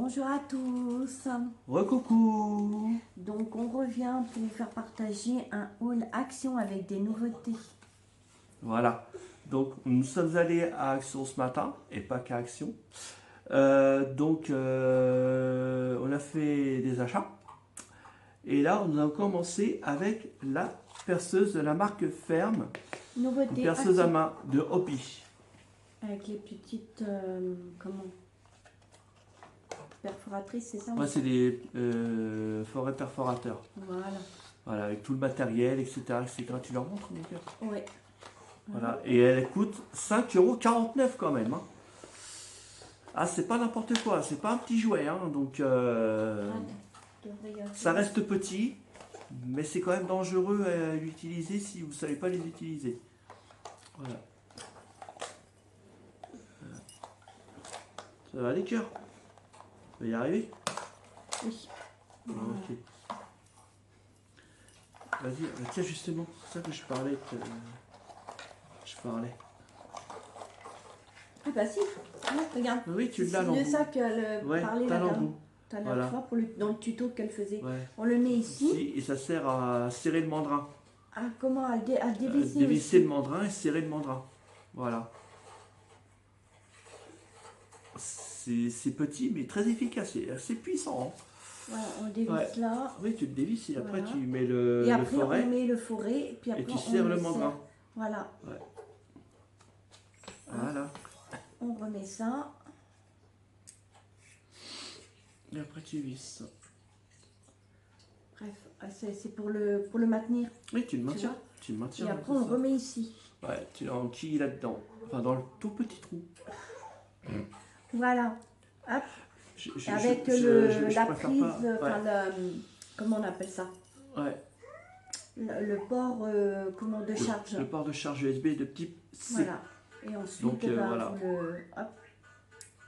Bonjour à tous. Recoucou. Donc on revient pour vous faire partager un haul Action avec des nouveautés. Voilà. Donc nous sommes allés à Action ce matin et pas qu'à Action. On a fait des achats. Et là, on a commencé avec la perceuse de la marque Ferme, une Nouveauté perceuse à Action main de Hopi. avec les petites comment perforatrices, c'est ça? Ouais, c'est des forêts perforateurs. Voilà. Voilà, avec tout le matériel, etc. etc. Tu leur montres, mon cœur? Ouais. Voilà. Et elle coûte 5,49 € quand même. Hein. Ah, c'est pas n'importe quoi, c'est pas un petit jouet. Hein. Donc, ça reste petit, mais c'est quand même dangereux à l'utiliser si vous ne savez pas les utiliser. Voilà. Ça va les cœurs? On va y arriver? Oui. Ok. Vas-y, tiens justement, c'est ça que je parlais. Ah bah si, regarde. Oui, tu l'as C'est de l'embout. ça qu'elle Ouais, parlait t'as la dernière l'embout. Voilà. fois dans le tuto qu'elle faisait. Ouais. On le met ici. Ici, et ça sert à serrer le mandrin. Ah, comment à dévisser Dévisser aussi. le mandrin et serrer le mandrin. Voilà. C'est petit mais très efficace, c'est assez puissant. Hein. Voilà, on dévisse Ouais. là. Oui, tu le dévisses et après Voilà. tu mets Et le après forêt on met le forêt et puis après et tu on serres le le mandrin. serre. Voilà. Ouais. Voilà. On remet ça. Et après tu visses. Bref, c'est pour le maintenir. Oui, tu le Tu maintiens. vois. Tu le maintiens. Et après comme on ça. remet ici. Ouais, tu l'enquilles là-dedans. Enfin, dans le tout petit trou. Voilà. Hop. Avec je la préfère prise, pas. Ouais. enfin comment on appelle ça? Ouais. Le port comment de charge. Le port de charge USB de type C. Voilà. Et ensuite, Donc, voilà.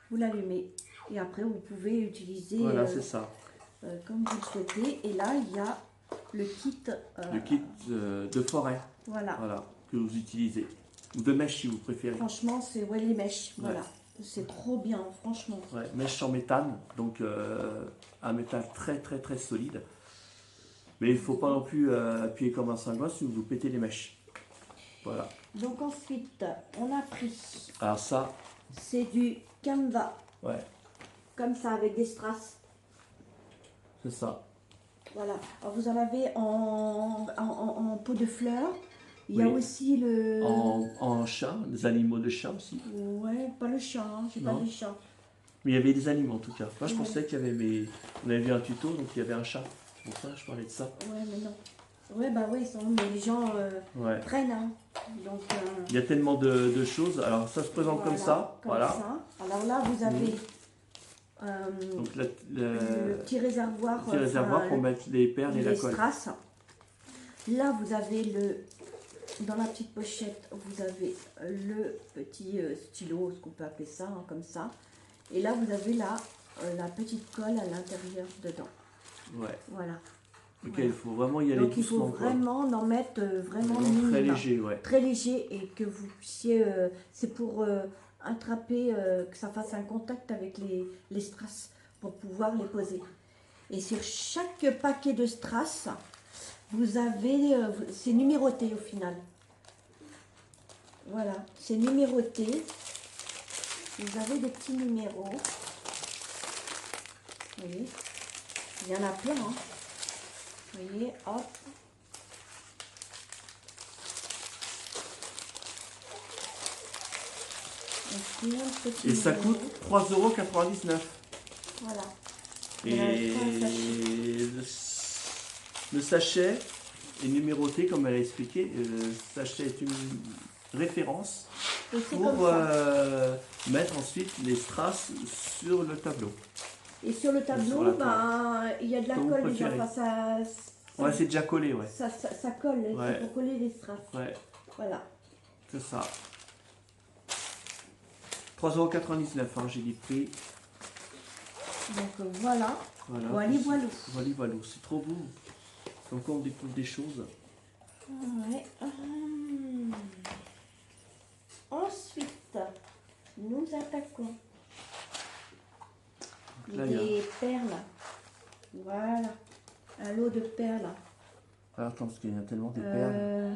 vous l'allumez. Et après, vous pouvez utiliser Voilà, c'est ça. comme vous le souhaitez. Et là, il y a le kit. Le kit de forêt. Voilà. Voilà, que vous utilisez. Ou de mèche si vous préférez. Franchement, c'est les mèches. Ouais. Voilà. C'est trop bien, franchement. Ouais, mèche en méthane, donc un métal très très très solide. Mais il ne faut pas non plus appuyer comme un cingouin si vous pétez les mèches. Voilà. Donc ensuite, on a pris. Alors ça, C'est du canvas. ouais, Comme ça, avec des strass. c'est ça. Voilà. Alors, vous en avez en pot de fleurs. Il y a Oui. aussi le... En chat, des animaux de chat aussi. Ouais, pas le chat, hein, j'ai pas Non. de chat. Mais il y avait des animaux en tout cas. Moi je Ouais. pensais qu'il y avait mais on avait vu un tuto donc il y avait un chat. C'est pour ça que je parlais de ça. Ouais, mais non. Ouais, bah oui, mais les gens Ouais. prennent. Hein. Donc, Il y a tellement de choses. Alors ça se présente comme ça. Voilà. ça. Alors là, vous avez Donc le petit réservoir, petit réservoir pour mettre les perles et la les colle. strass. Là, vous avez dans la petite pochette, vous avez le petit stylo, ce qu'on peut appeler ça, hein, comme ça. Et là, vous avez la petite colle à l'intérieur dedans. Ouais. Voilà. Ok, Voilà. il faut vraiment y aller Donc il doucement. faut vraiment en mettre vraiment Très minimum. léger, ouais. Très léger et que vous puissiez, c'est pour attraper, que ça fasse un contact avec les strass pour pouvoir les poser. Et sur chaque paquet de strass, vous avez, c'est numéroté au final. Voilà, c'est numéroté. Vous avez des petits numéros. Vous voyez, il y en a plein. Hein. Vous voyez, hop. Et ça coûte 3,99 €. Voilà. Et le sachet est numéroté comme elle a expliqué. Le sachet est une référence pour mettre ensuite les strass sur le tableau. Et sur le tableau, il y a de la Comme colle vous déjà. préférez. Enfin, Ouais, c'est déjà collé, ouais. ça colle, Ouais. c'est pour coller les strass. Ouais, Voilà. c'est ça. 3,99 €, hein, j'ai dit prix. Donc voilà. Voilà. Voilà. Voilà, c'est trop beau. Encore on découvre des choses. Ouais. Ensuite, nous attaquons. Là, il y a... Des perles. Voilà. Un lot de perles. Ah, attends, parce qu'il y a tellement de perles.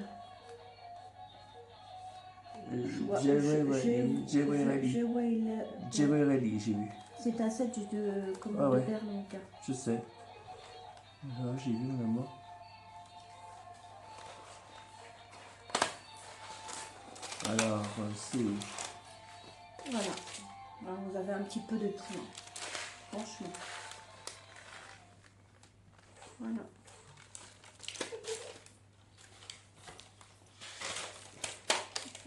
Jewelry, j'ai vu. C'est un set de, Ah ouais. de perles, mon gars. Je sais. Ah, j'ai vu, mon amour. Alors, c'est... Voilà. Alors, vous avez un petit peu de tout. Hein. Franchement. Voilà.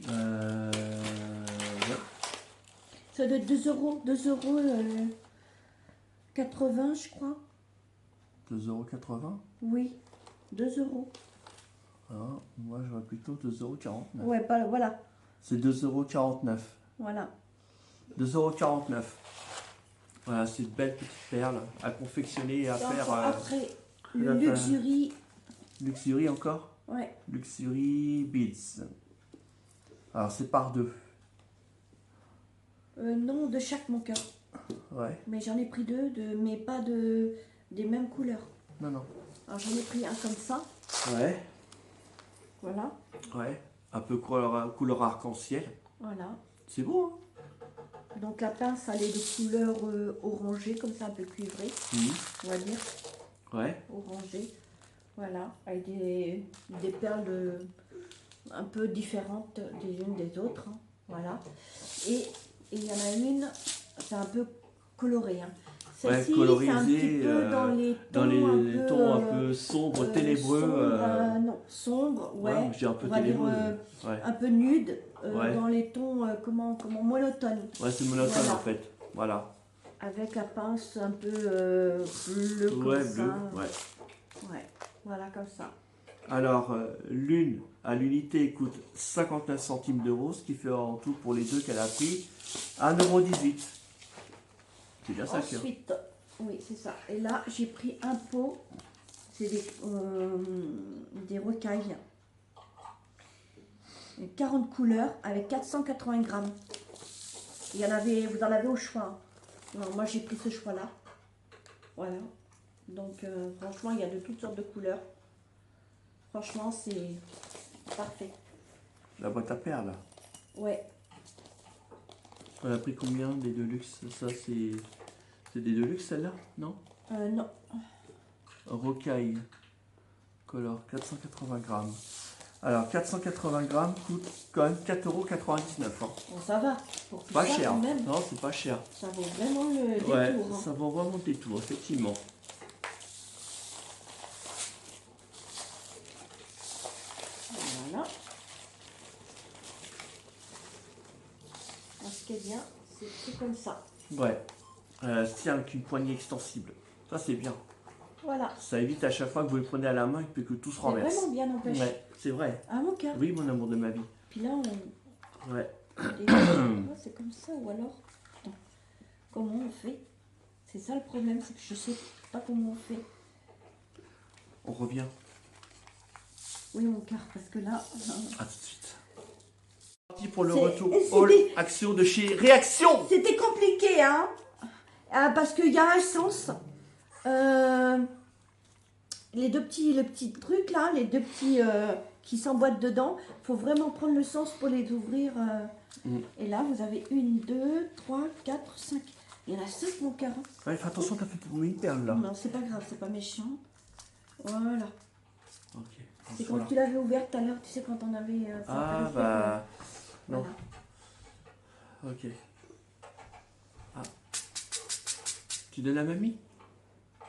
Ouais. Ça doit être 2 euros. 80, je crois. 2,80 €. Oui. 2 euros. Ah, moi, je vois plutôt 2,49 €. Ouais, voilà. C'est 2,49 €. Voilà. 2,49 €. Voilà, c'est de belles petites perles à confectionner et à faire. Après, le Luxury. Luxury encore? Ouais. Luxury Beads. Alors, c'est par deux. Non, de chaque, mon cœur. Ouais. Mais j'en ai pris deux, mais pas des mêmes couleurs. Non, non. Alors, j'en ai pris un comme ça. Ouais. Voilà. Ouais. Un peu couleur arc-en-ciel. Voilà. C'est beau, hein? Donc la pince, elle est de couleur orangée, comme ça, un peu cuivrée, on va dire. Ouais. Orangée. Voilà. Avec des perles un peu différentes des unes des autres. Hein. Voilà. Et il y en a une, c'est un peu coloré. Hein. Celle-ci, colorisé, c'est un petit peu dans les tons un peu sombres, ténébreux. Sombre, non, sombre, ouais. J'ai un peu on va dire un peu nude, dans les tons monotones. Ouais, c'est monotone voilà. en fait. Voilà. Avec la pince un peu bleue comme ça. Ouais, voilà comme ça. Alors, l'une à l'unité coûte 59 centimes d'euros, ce qui fait en tout pour les deux qu'elle a pris 1,18 €. C'est bien ça. Ensuite, oui, c'est ça. Et là, j'ai pris un pot, c'est des rocailles. 40 couleurs avec 480 grammes. Vous en avez au choix. Alors, moi, j'ai pris ce choix-là. Voilà. Donc, franchement, il y a de toutes sortes de couleurs. Franchement, c'est parfait. La boîte à perles. Ouais. On a pris combien des Deluxe? Ça, c'est des Deluxe, celle-là? Non? Non. Rocaille. Color, 480 grammes. Alors, 480 grammes coûte quand même 4,99 €. Hein. Bon, ça va. Pour tout pas ça, cher. même, Non, c'est pas cher. ça vaut vraiment le détour. Ouais, hein. ça vaut vraiment le détour, effectivement. Voilà. Alors, ce qui est bien, c'est comme ça. Ouais. Tient avec une poignée extensible. Ça, c'est bien. Voilà. Ça évite à chaque fois que vous le prenez à la main et que tout se renverse. C'est vraiment bien, n'empêche. Ouais, c'est vrai. Ah, mon cœur. Oui, mon amour de ma vie. Puis là, on... Ouais. c'est comme ça, ou alors... Attends. Comment on fait? C'est ça le problème, c'est que je sais pas comment on fait. On revient. Oui, mon cœur, parce que là... À tout de suite. Parti pour le C'est- retour. c'était- All action de chez Réaction. C'était compliqué, hein, parce qu'il y a un sens. Les petits trucs là, les deux petits qui s'emboîtent dedans, faut vraiment prendre le sens pour les ouvrir. Et là, vous avez 1, 2, 3, 4, 5. Il y en a 5, mon cœur. Hein. Ouais, fais attention, t'as fait tomber une perle là. Non, c'est pas grave, c'est pas méchant. Voilà. Ok. C'est Voilà. quand tu l'avais ouvert tout à l'heure, tu sais, quand on avait... Ah bah... Non. Voilà. Ok. Ah. Tu donnes à mamie?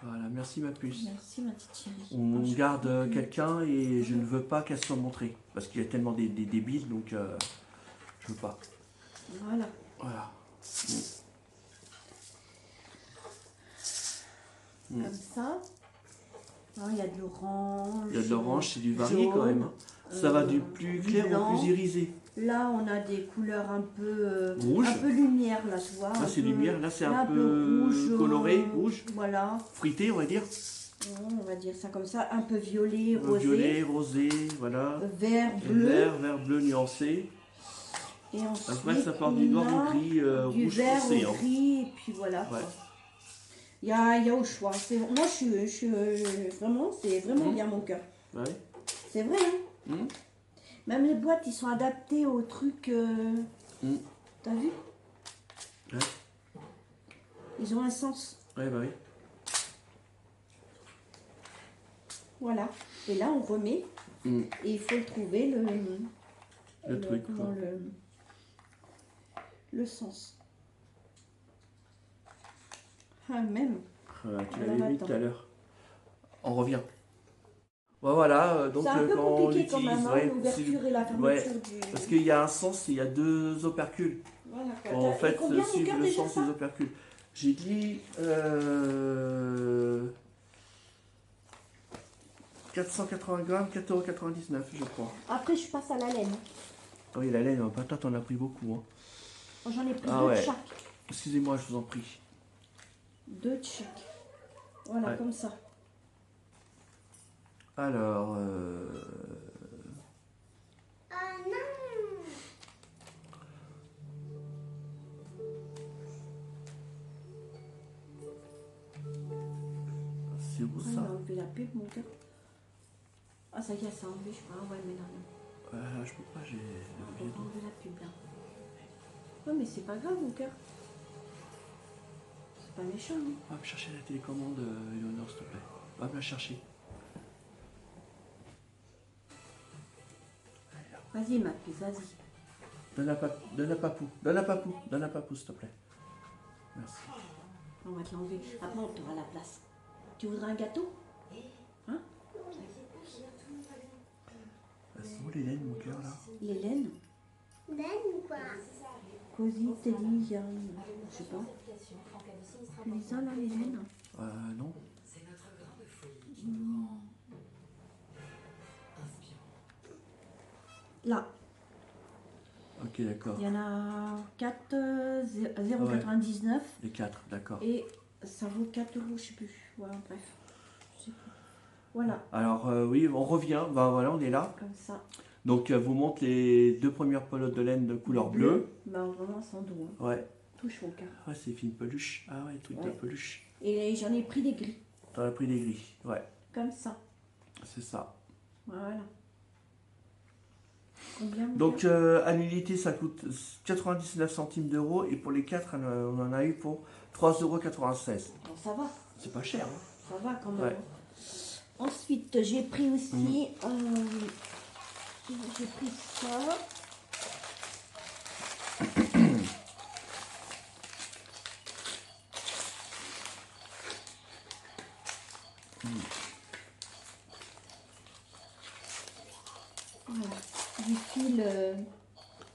Voilà, merci ma puce. Merci, ma petite chérie. On Oh, je garde peux plus. quelqu'un et je ne veux pas qu'elle soit montrée. Parce qu'il y a tellement des débiles, donc je veux pas. Voilà. Voilà. Comme ça. Non, il y a de l'orange. Il y a de l'orange, c'est du varié quand même. Hein. Ça va du plus clair blanc. au plus irisé. Là, on a des couleurs un peu Rouge. un peu lumière, là, tu vois. Là, c'est peu- lumière. Là, c'est là, un peu rouge, coloré, rouge, Voilà. fruité, on va dire. On va dire ça comme ça. Un peu violet, rosé. Violet, rosé, voilà. Vert, bleu. Vert bleu nuancé. Et ensuite, Après, ça part du noir on au a gris, du rouge vert foncé. au Hein. gris. Et puis voilà. Ouais. quoi. Il y a au choix. Moi, vraiment, c'est vraiment bien mon cœur. Ouais. C'est vrai, hein. Même les boîtes, ils sont adaptés au truc. T'as vu? Ouais. Ils ont un sens. Ouais, bah oui. Voilà. Et là, on remet. Et il faut le trouver, le truc. Comment, le sens. Ah, même. Tu l'avais mis tout à l'heure. On revient. Bon, voilà, donc c'est un peu quand on compliqué quand l'utilise, même, hein, l'ouverture et la fermeture du... parce qu'il y a un sens, il y a deux opercules. Voilà, En fait, combien suivre cœur le déjà sens ça? des opercules. J'ai dit 480 grammes, 4,99 €, je crois. Après, je passe à la laine. Ah oui, la laine, patate, on a pris beaucoup. Hein. J'en ai pris Ah deux ouais. de chaque. Excusez-moi, je vous en prie. Deux de chaque. Voilà, Ouais. comme ça. Alors, Ah non! c'est où On ça? va enlever la pub, mon cœur. Ah, ça y est, ça a enlevé, je crois. Ah ouais, mais non. Je peux pas, j'ai On oublié. va enlever la pub, là. Ouais, mais c'est pas grave, mon cœur. C'est pas méchant, hein. Va me chercher la télécommande, Eleonore, s'il te plaît. Va me la chercher. Vas-y, ma puce, vas-y. Donne à papou. Donne à papou, s'il te plaît. Merci. On va te l'enlever. Après, on t'aura la place. Tu voudrais un gâteau? Hein? Elles sont où les laines, mon cœur, là? Les laines? Laine ou quoi? Cosy, Teddy, je sais pas. Lisa, là, les laines? Non. Là, Ok, d'accord. il y en a 4, 0,99 Les 4, d'accord. et ça vaut 4 euros, je sais plus. Voilà, bref. Je sais plus. Voilà, Alors, oui, on revient. Ben, voilà, on est là. comme ça. Donc, vous montre les deux premières pelotes de laine de couleur bleue. Ben, vraiment sans dos. Hein. Ouais. Touche mon cœur. Ouais, c'est fine peluche. Ah ouais, truc de Ouais. peluche. Et j'en ai pris des gris, T'en as pris des gris. Ouais, comme ça. c'est ça. Voilà. Combien mon Donc, cœur à l'unité, ça coûte 99 centimes d'euros. Et pour les 4, on en a eu pour 3,96 €. Bon, ça va, C'est pas cher. Hein. ça va quand même. Ouais. Ensuite, j'ai pris aussi... j'ai pris ça. Voilà. Du fil...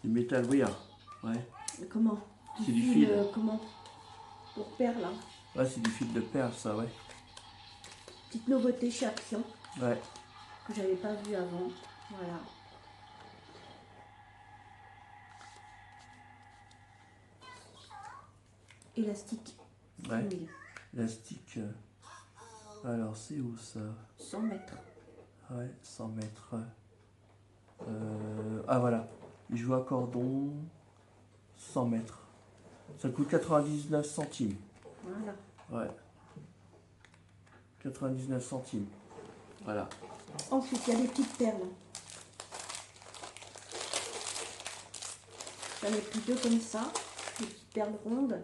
Du métal, oui. Hein. Ouais. comment? C'est du fil. Comment? Pour perles, là. Ouais, c'est du fil de perle, ça, ouais. Petite nouveauté chez Action, Ouais. que j'avais pas vu avant. Voilà. Élastique. Ouais. 10 000. Élastique. Alors, c'est où ça? 100 mètres. Ouais, 100 mètres. Ah, voilà. Joue à cordon. 100 mètres. Ça coûte 99 centimes. Voilà. Ouais. 99 centimes. Voilà. Ensuite, il y a des petites perles. J'en ai pris deux comme ça. Des petites perles rondes.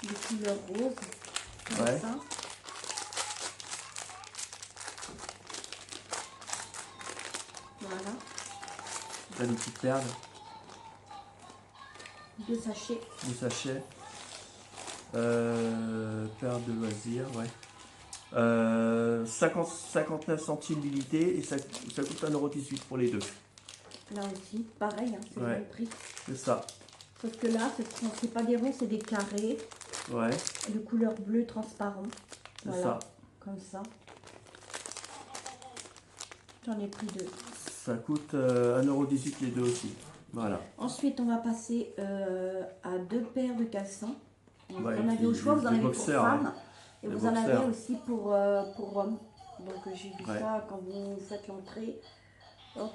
De couleur rose. Comme Ouais. ça. Voilà. Là, des petites perles. Deux sachets. Des sachets. Perles de loisirs, ouais. 59 centimes d'unité et ça coûte 1,18 € pour les deux. Là aussi, pareil, hein, c'est le Ouais. même prix. C'est ça. Sauf que là, c'est pas des ronds, c'est des carrés Ouais, de couleur bleu transparent. c'est Voilà, ça. comme ça. J'en ai pris deux. Ça coûte 1,18 € les deux aussi. Voilà. Ensuite, on va passer à deux paires de caleçons. Vous Ouais, en avez au choix, vous en des avez boxers, pour femmes. Et Des vous en avez boxers. aussi pour hommes. Donc j'ai vu Ouais. ça quand vous faites l'entrée. Hop,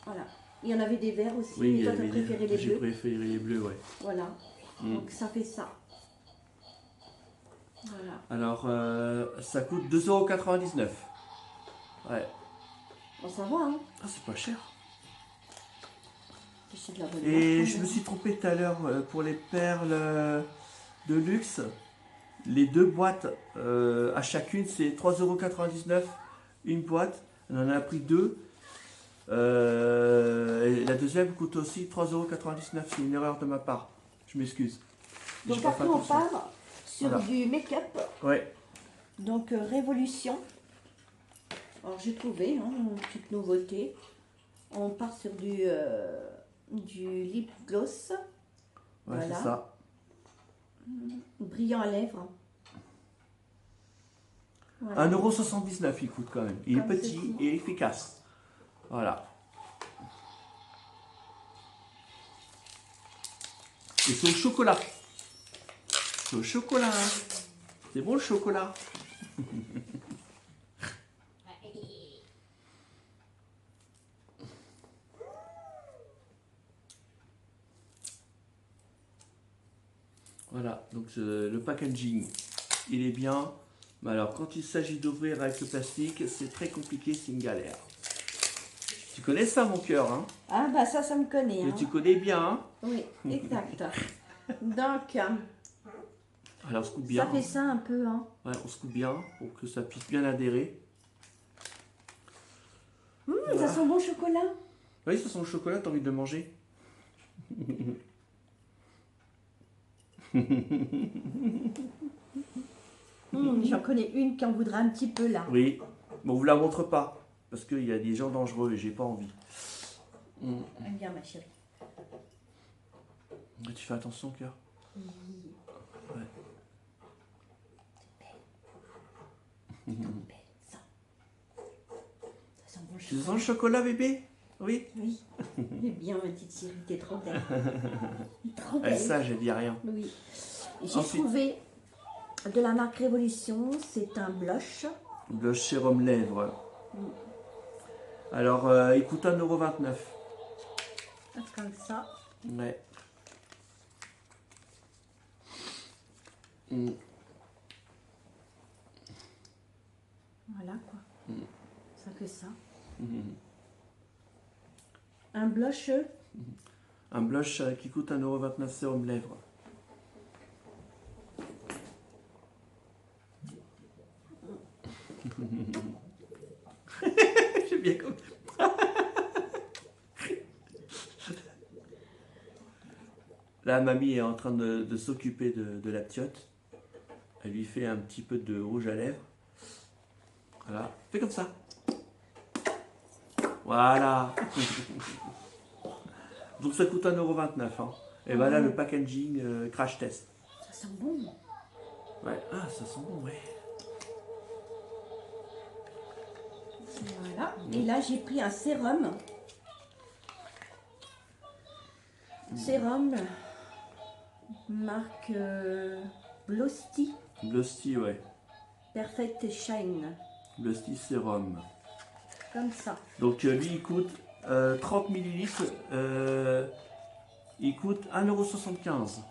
voilà. Il y en avait des verts aussi, Oui, mais il y toi tu as avait préféré les j'ai bleus. préféré les bleus, ouais. Voilà. Mm. Donc ça fait ça. Alors, ça coûte 2,99 €. Ouais. Bon, ça va, hein. Ah, c'est pas cher. C'est de la bonne Et marque, je hein. me suis trompé tout à l'heure pour les perles de luxe. Les 2 boîtes à chacune, c'est 3,99 € une boîte. On en a pris 2. Et la deuxième coûte aussi 3,99 €. C'est une erreur de ma part. Je m'excuse. J'ai Donc pas fait après, on attention. part sur Voilà. du make-up. Ouais. Donc Révolution. Alors j'ai trouvé hein, une petite nouveauté. On part sur du lip gloss. Ouais, Voilà. c'est ça. Brillant à lèvres. Voilà. 1,79 € il coûte quand même. Il est Comme petit ceci. et efficace. Voilà. Et c'est au chocolat. C'est au chocolat. Hein. C'est bon le chocolat. Voilà, donc le packaging, il est bien. Mais alors, quand il s'agit d'ouvrir avec le plastique, c'est très compliqué, c'est une galère. Tu connais ça, mon cœur, hein? Ah bah ça me connaît. Et Hein. tu connais bien, hein? Oui, exact. Donc, Alors, on se coupe bien. ça fait ça un peu. Hein. Ouais, on se coupe bien pour que ça puisse bien adhérer. Ça sent bon chocolat. Oui, ça sent le chocolat, t'as envie de le manger? J'en connais une qui en voudra un petit peu là. Oui, mais on vous la montre pas. Parce qu'il y a des gens dangereux et j'ai pas envie. Viens ma chérie. Tu fais attention, cœur. Oui. Ouais. C'est belle. Ça. Ça sent bon Tu sens chocolat. le chocolat, bébé? Oui. Oui. Mais bien ma petite chérie, t'es trop belle. Trop Eh, belle. ça, j'ai dit rien. Oui. J'ai Ensuite- trouvé de la marque Révolution, c'est un blush. Le sérum lèvres. Alors, il coûte 1,29 €. Comme ça. Ouais. Mm. Voilà quoi. Ça fait ça. Mhm. Un blush. Un blush qui coûte 1,29 € sérum lèvres. J'ai bien compris. Là, mamie est en train de s'occuper de la ptiote. Elle lui fait un petit peu de rouge à lèvres. Voilà. Fais comme ça. Voilà. Donc ça coûte 1,29 €. Hein. Et voilà le packaging crash test. Ça sent bon. Ouais. Ah, ça sent bon, ouais. Voilà. Et là, j'ai pris un sérum. Sérum, marque Blosty Blosty, ouais. Perfect Shine. Blosty sérum. Comme ça. Donc lui, il coûte 30 millilitres. Il coûte 1,75 €.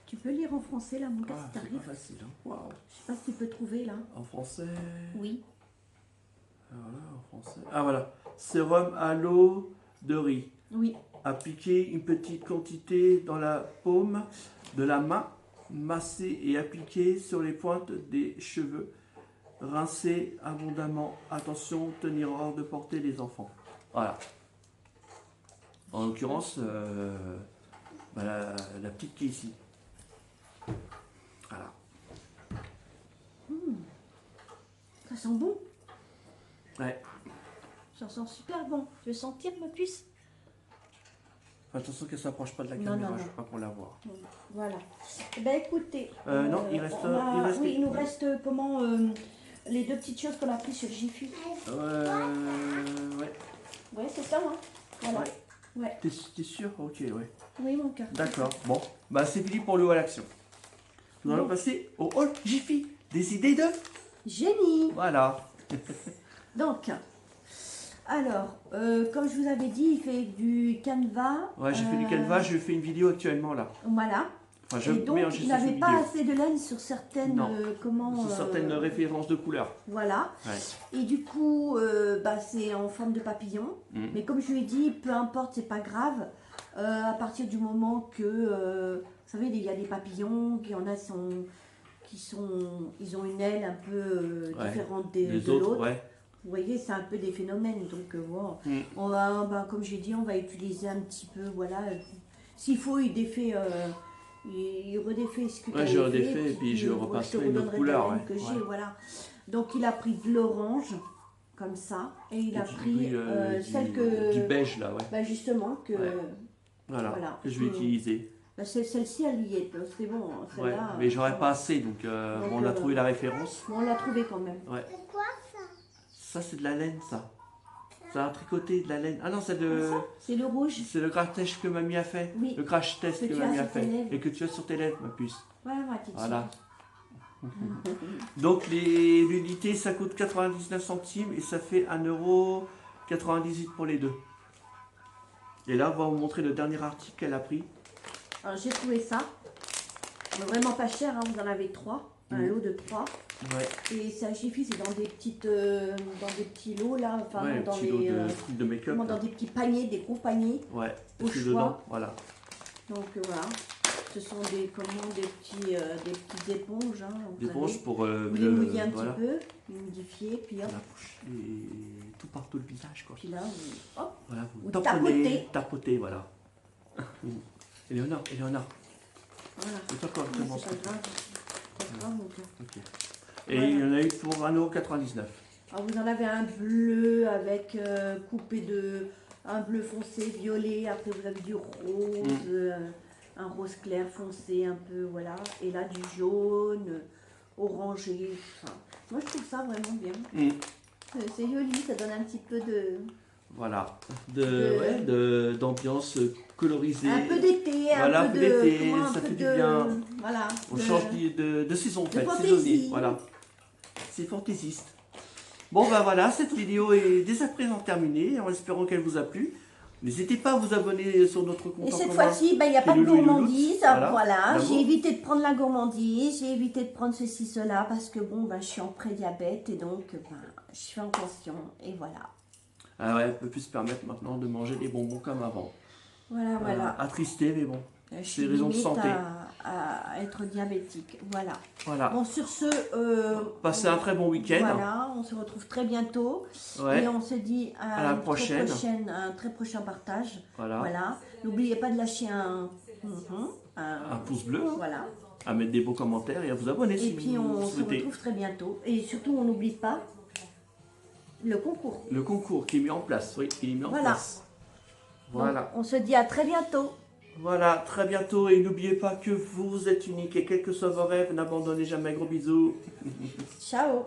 Tu peux lire en français là, mon gars, Ah, si c'est t'arrives. pas facile. Hein. Waouh. Je sais pas si tu peux trouver là. En français. Oui. Voilà, en français. Ah voilà. Sérum à l'eau de riz. Oui. Appliquez une petite quantité dans la paume de la main. Massez et appliquez sur les pointes des cheveux. Rincez abondamment. Attention, tenir hors de portée les enfants. Voilà. En l'occurrence, bah, la petite qui est ici. Voilà. Ça sent bon. Ouais. Ça sent super bon. Tu veux sentir ma puce? Attention qu'elle ne s'approche pas de la Non, caméra, non, je non. ne veux pas qu'on la voit. Voilà. Eh ben écoutez. Non, il reste- Oui, il nous reste comment les deux petites choses qu'on a prises sur Jiffy. Ouais. Ouais, c'est ça, hein. Voilà. Ouais. Ouais. T'es sûr? Ok, ouais. Oui, mon cœur. D'accord. Bon, bah c'est fini pour le haut à l'action. Nous allons Bon. passer au hall Jiffy. Des idées de... Génie. Voilà. Donc, Alors, comme je vous avais dit, il fait du canevas. Ouais, j'ai fait du canevas, je fais une vidéo actuellement là. Voilà. Enfin, je Et mets donc, en il juste n'avait une pas vidéo. assez de laine sur certaines... Non. comment, Sur certaines références de couleurs. Voilà. Ouais. Et du coup, bah, c'est en forme de papillon. Mm. Mais comme je lui ai dit, peu importe, c'est pas grave. À partir du moment que, vous savez, il y a des papillons, qu'il y en a ils ont une aile un peu Ouais. différente Les de autres, l'autre. ouais. Vous voyez, c'est un peu des phénomènes. Donc, voilà. Mm. On va, bah, comme j'ai dit, on va utiliser un petit peu, voilà. S'il faut, il défait, il redéfait ce que tu Ouais, avais je fait, redéfais et puis je te repasserai une autre redonnerai couleur. la laine Ouais. que j'ai, Ouais. voilà. Donc, il a pris de l'orange, comme ça, et il a Et pris puis, celle que... du beige là, ouais. Bah, justement, que... Ouais. Voilà, Voilà. que je vais utiliser. Bah, celle-ci, elle y est, c'est bon. Ouais. Celle-là, Mais j'aurais ça pas va. assez, donc, Donc, bon, on a trouvé la référence. Bon, on l'a trouvé quand même. Ouais. C'est quoi ça? Ça, c'est de la laine, ça. Ça a tricoté de la laine. Ah non, c'est de... C'est le rouge. C'est le crash test que mamie a fait. Oui. Le crash test Que que tu as mamie a sur tes fait. lèvres. Et que tu as sur tes lèvres, ma puce. Voilà, ma petite Voilà. chérie. Donc l'unité ça coûte 99 centimes et ça fait 1,98 € pour les deux. Et là on va vous montrer le dernier article qu'elle a pris. Alors, j'ai trouvé ça. Vraiment pas cher, hein, vous en avez 3. Un Mhm. lot de 3. Ouais, Et c'est à Jiffy, c'est dans des petits lots là, enfin ouais, un dans petit les, lot de trucs de make-up. comment, dans des petits paniers, des gros paniers. Ouais, au c'est choix. dedans, voilà. Donc voilà, ce sont des petites éponges. Hein, vous Des savez. éponges pour Vous les mouillez un voilà. petit peu, humidifier, puis hop, La bouche et tout partout le visage quoi. puis là, hop, Voilà, vous Ou tamponnez, tapotez, voilà. Éléonore, voilà. c'est toi quoi Mais comment c'est ça pas grave, c'est pas grave. Donc, Ok. Et il y en a eu pour 1,99 €. alors vous en avez un bleu avec coupé un bleu foncé, violet, après vous avez du rose, un rose clair foncé un peu, voilà, et là du jaune, orangé, enfin, moi je trouve ça vraiment bien. C'est joli, ça donne un petit peu de... Voilà, De- d'ambiance colorisée. Un peu d'été, Voilà, un peu de... d'été, comment, un ça peu fait du de- bien. Voilà. On de- change de saison en fait, fantaisie. saisonnier. Voilà. C'est fantaisiste. Bon ben voilà, cette vidéo est dès à présent terminée, en espérant qu'elle vous a plu. N'hésitez pas à vous abonner sur notre compte Et en cette commun. fois-ci, ben, il n'y a pas de Loulou et Louloute. gourmandise. Voilà. Voilà. L'amour. J'ai évité de prendre la gourmandise, j'ai évité de prendre ceci, cela, parce que bon, ben, je suis en pré-diabète et donc ben, je fais attention. Et voilà. Ah ouais, on peut plus se permettre maintenant de manger des bonbons comme avant. Voilà, voilà. Attristé, mais bon. Je suis raisons de limite santé. à être diabétique. Voilà. Voilà. Bon, sur ce... Passez un très bon week-end. Voilà, on se retrouve très bientôt. Ouais. Et on se dit À la une prochaine. un très prochain partage. Voilà. Voilà. N'oubliez pas de lâcher Un pouce bleu, voilà. à mettre des beaux commentaires et à vous abonner Et si puis vous on se souhaitez. retrouve très bientôt. Et surtout, on n'oublie pas le concours. Le concours qui est mis en place, oui, il est mis en Voilà. place. Donc, Voilà. on se dit à très bientôt. Voilà, très bientôt et n'oubliez pas que vous êtes unique et quels que soient vos rêves, n'abandonnez jamais, gros bisous. Ciao.